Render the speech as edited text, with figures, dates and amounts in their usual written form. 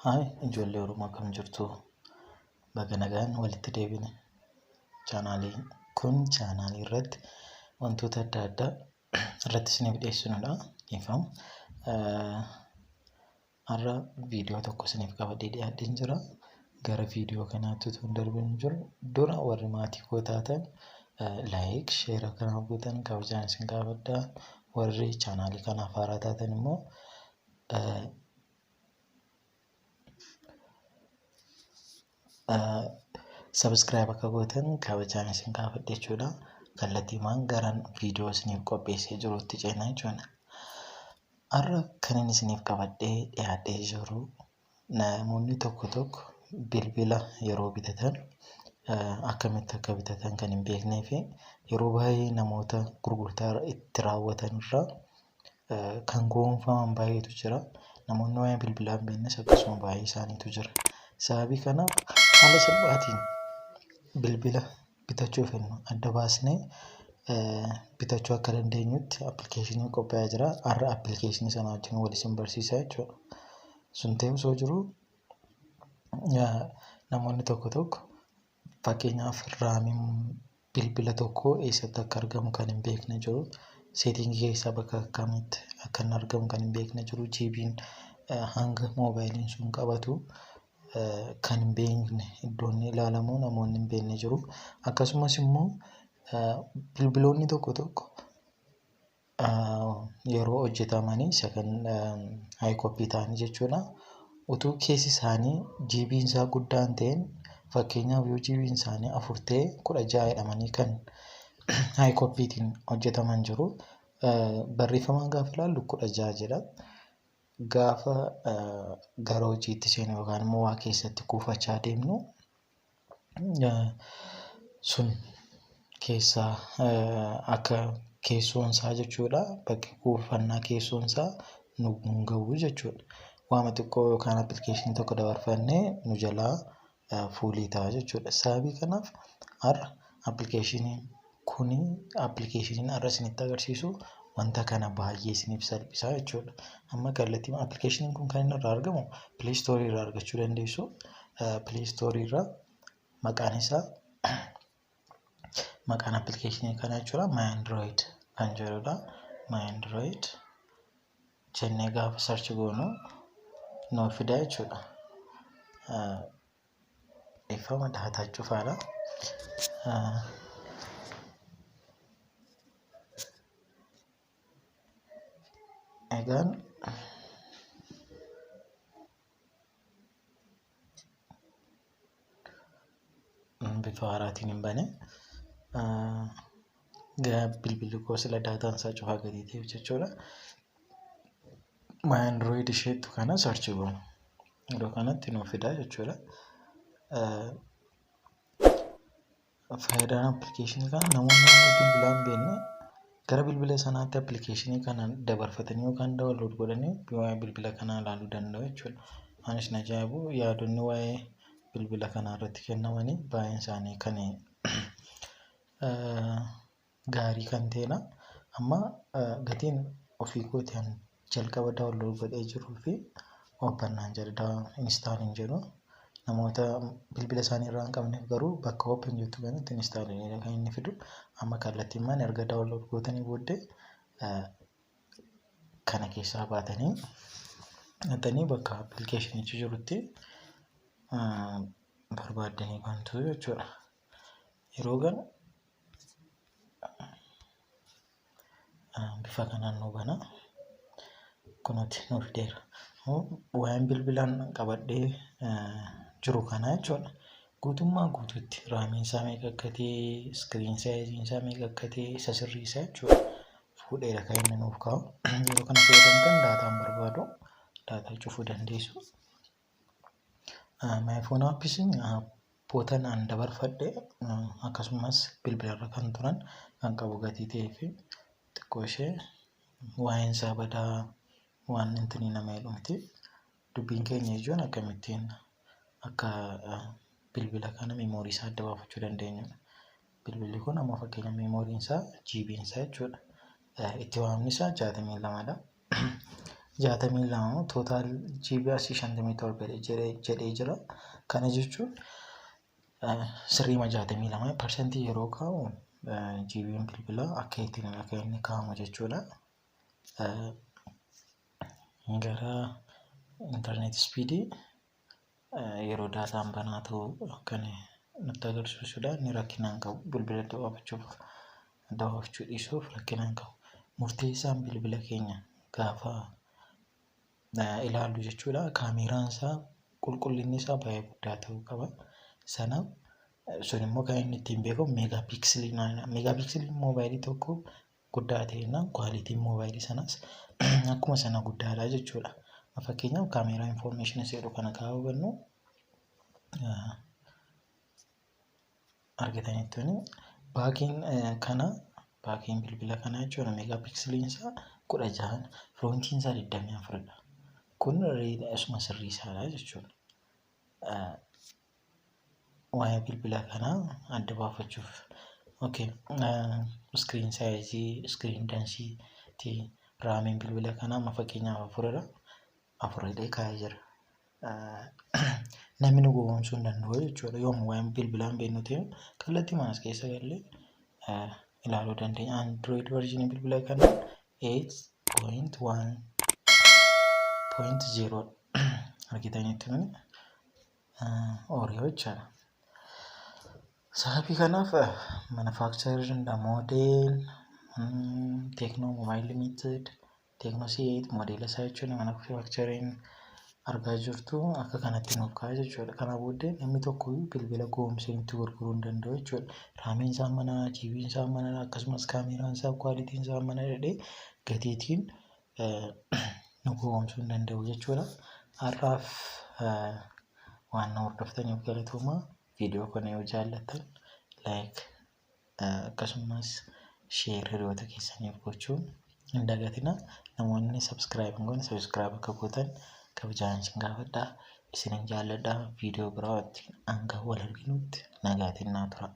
Hai, ijoollee Oromoo akkam jirtu? Baga nagaan walitti deebine. Kun chaanaalii irratti wantoota adda addaa irratti isiniif dhiyeessinudha. Ifamu har'a viidiyoo tokko isiniif qabadhee dhiyaadheen jira. Gara viidiyoo kanaatti utuu hin darbin dura warri maatii koo taatan laayik, sheera kanaa gootan kabajaan isin gaafadha. Warri chaanaalii kanaaf haaraa taatan immoo subscribe akka gootan kabajaan isin gaafadha jechuudha. Kallattiimaan garaan viidiyoo isiniif qopheessee jirutti ceenaa jechuudha. Har'a kan inni isiniif qabadhee dhiyaadhee jiru namoonni tokko bilbila yeroo bitatan akkamitti akka bitatan kan hin beeknee fi yeroo baay'ee namoota gurgurtaa itti raawwatan irraa kan goonfaman baay'eetu jira. Namoonni waa'ee bilbilaa hin beeknes akkasuma baay'ee isaaniitu jira. Sababii kanaaf haala salphaatiin bilbila bitachuu fennu adda baasnee bitachuu akka dandeenyutti applikeshinii qophaa'ee jira. Har'a applikeshinii sana wajjin wal isin barsiisaa jechuudha. Sun ta'ee osoo jiru namoonni tokko fakkeenyaaf raamiin bilbila tokko eessatti akka argamu kan hin beekne jiru. Seetingii keessaa bakka akkamitti akka hin argamu kan hin beekne jiru. GB'n hanga moobaayiliin sun qabatu kan hin beekne iddoon ilaalamu namoonni hin beekne jiru. Akkasumas immoo bilbiloonni tokko yeroo hojjetamanii hayikoppi ta'anii jechuudha. Utuu keessi isaanii GB'n isaa guddaan ta'een fakkeenyaaf yoo GB'n isaanii 4 ta'e 16 jedhamanii kan hayikoppiitiin hojjetaman jiru. Barreeffamaan gaafa ilaallu 16 jedha. Gaafa gara hojiitti seenu yookaan immoo waa keessatti kuufachaa deemnu sun keessaa akka keessoon isaa jechuudha. Bakki kuufannaa keessoon isaa nu gahu jechuudha. Waama xiqqoo yookaan applikeshinii tokko dabarfannee nu jalaa fuulii ta'a jechuudha. Sababii kanaaf har'a applikeshiniin har'a isinitti agarsiisu wanta kana baay'ee isiniif salphisaa jechuudha. Amma kallattii applikeshiniin kun kan inni irraa argamu pileestoorii irraa argachuu dandeessu. Pileestoorii irraa maqaan applikeshinii kanaa jechuudha My Android kan jedhudha. My Android jennee gaafa sarchi goonu nuu fida jechuudha. Ifama daataa cufaadha. Egaan bifa haaraatiin hin bane bilbilli koo sila daataan isaa cufaa gadi ta'eef jechuudha. My Android isheettu kana sarchi goonu iddoo kanatti nuu fida jechuudha. Faayidaan applikeshinii kana namoonni bilbilaa hin beekne gara bilbila sanaatti applikeshinii kana dabarfatanii yookaan daawunlood godhanii waa'ee bilbila kanaa ilaaluu danda'u jechuudha. Anis na ajaa'ibu yaadonni waa'ee bilbila kanaa irratti kennamanii baay'een isaanii kan gaarii kan ta'edha. Amma gatiin ofii kootiin jalqaba daawunlood godhee jiruu fi oopannaan jedha instaaliin jedhu. Namoota bilbila isaanii irraa hin qabneef garuu bakka open jettu kanatti instaaliin kan inni fidu. Amma kallattiimaan erga daawunlood gootanii booddee kana keessaa baatanii bakka applikeshinichi jirutti barbaaddanii bantu jechuudha. Yeroo kana bifa kanaan nu bana kunuuti nuuf fideera. Waa'een bilbilaan qabadhee jiru kana jechuudha. Guutummaa guutuutti raamiin isaa meeqa akka ta'e, iskiriin saayiziin isaa meeqa akka ta'e, isa sirrii isaa jechuudha. Fuudheera kan inni nuuf kaa'u. Yeroo kana fayyadamtan daataan barbaadu daataa cufuu dandeessu. My phone appis bootan an dabarfadhe akkasumas bilbilarra kan turan kan qabu gatii ta'ee fi xiqqoo ishee waa'een isaa badaa waan intini nama jedhamti. Dubbiin keenya ijoon akkamittiin akka bilbila kana meemoorii isaa adda baafachuu dandeenyudha. Bilbilli kun amma fakkeenya meemooriin isaa GB'n isaa jechuudha. Itti waamni isaa 62dha. 62 total GB asii 57 jedhee jira. Kana jechuun sirriima 62% yeroo kaa'u GB'n bilbilaa akka inni kaa'amu jechuudha. Gara internet speedii yeroo daataan banaa ta'u kan nutti agarsiisudha. Inni rakkinaan qabu bilbila daawwachuu dhiisuuf rakkinaan qabu. Murtee isaan bilbila keenya gaafa ilaallu jechuudha. Kaameraan isaa qulqullinni isaa baay'ee guddaa ta'uu qaba. Sanaaf sun immoo kan inni ittiin beekamu meegaapiksiliin moobaayilii tokko guddaa ta'ennaan kwaalitiin moobaayilii sanaas akkuma sana guddaadha jechuudha. Fakkeenyaaf kaameraa infoormeeshinii seeru kana gaafa hubannu argitanittuni baakiin bilbila kana jechuudha meegaapiksiliin isaa 16 firoontiin isaa 24dha. Kun asuma sirrii isaadha jechuudha. Waa'ee bilbila kanaa adda baafachuuf screen size, screen density, raamiin bilbila kanaa fakkeenyaaf 4 kaa'ee jira. Namni nu gowwoomsuu hin danda'u jechuudha. Yoomuu waa'ee bilbilaan beeknu ta'e kallattii maas keessa galee ilaaluu dandeenya. Android version bilbila kana 8.1.0 argitanitti Oreo jechuudha. Sababii kanaaf manufacturer model Tecno Mobile Limited Tecno C8 modela isaa jechuudha manufacturing argaa jirtu akka kanatti nuuf kaa'e jechuudha. Kana booddee namni tokko bilbila gowwoomsee nutti gurguruu hin danda'u jechuudha. Raamiin isaa mana, GB'n isaa mana, akkasumas kaameraan isaa kwaalitiin isaa mana jedhee gateetiin nu gowwoomsuu hin danda'u jechuudha. Har'aaf waan na hordoftaniif galatoomaa. Viidiyoo kana yoo jaallattan like akkasumas share hiriyoota keessaniif gochuun hin dagatina. Namoonni subscribe hin goone subscribe akka gootan kabajaan isin gaafadha. Isinin jaalladha. Viidiyoo biraatti hanga wal arginutti nagaatiin naa tura.